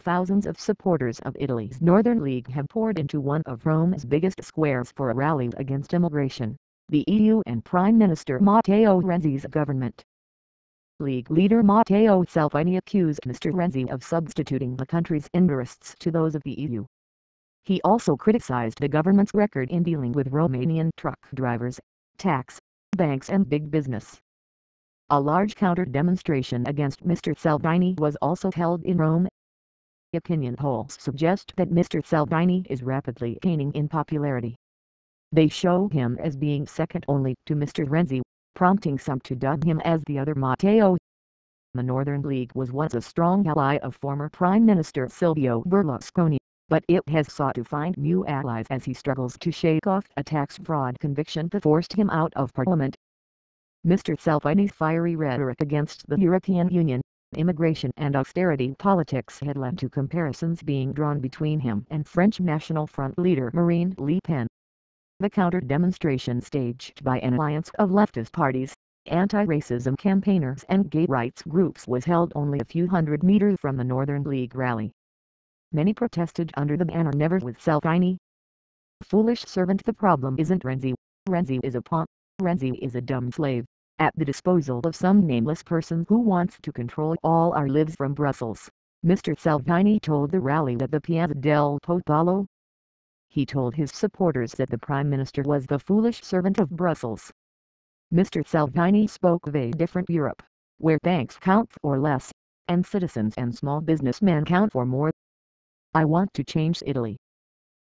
Thousands of supporters of Italy's Northern League have poured into one of Rome's biggest squares for a rally against immigration, the EU and Prime Minister Matteo Renzi's government. League leader Matteo Salvini accused Mr. Renzi of substituting the country's interests to those of the EU. He also criticized the government's record in dealing with Romanian truck drivers, tax, banks and big business. A large counter-demonstration against Mr. Salvini was also held in Rome. Opinion polls suggest that Mr. Salvini is rapidly gaining in popularity. They show him as being second only to Mr. Renzi, prompting some to dub him as the other Matteo. The Northern League was once a strong ally of former Prime Minister Silvio Berlusconi, but it has sought to find new allies as he struggles to shake off a tax fraud conviction that forced him out of Parliament. Mr. Salvini's fiery rhetoric against the European Union, immigration and austerity politics had led to comparisons being drawn between him and French National Front leader Marine Le Pen. The counter-demonstration staged by an alliance of leftist parties, anti-racism campaigners and gay rights groups was held only a few hundred meters from the Northern League rally. Many protested under the banner "Never with Salvini." Foolish servant, the problem isn't Renzi. Renzi is a pawn. Renzi is a dumb slave, at the disposal of some nameless person who wants to control all our lives from Brussels, Mr. Salvini told the rally at the Piazza del Popolo. He told his supporters that the Prime Minister was the foolish servant of Brussels. Mr. Salvini spoke of a different Europe, where banks count for less, and citizens and small businessmen count for more. "I want to change Italy.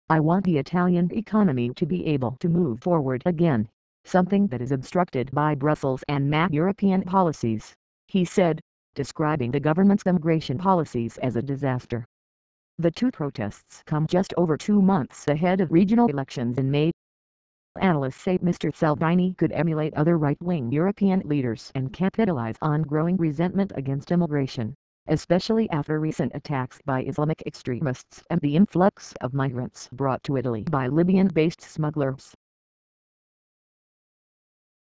I want the Italian economy to be able to move forward again, something that is obstructed by Brussels and European policies," he said, describing the government's immigration policies as a disaster. The two protests come just over 2 months ahead of regional elections in May. Analysts say Mr. Salvini could emulate other right-wing European leaders and capitalize on growing resentment against immigration, especially after recent attacks by Islamic extremists and the influx of migrants brought to Italy by Libyan-based smugglers.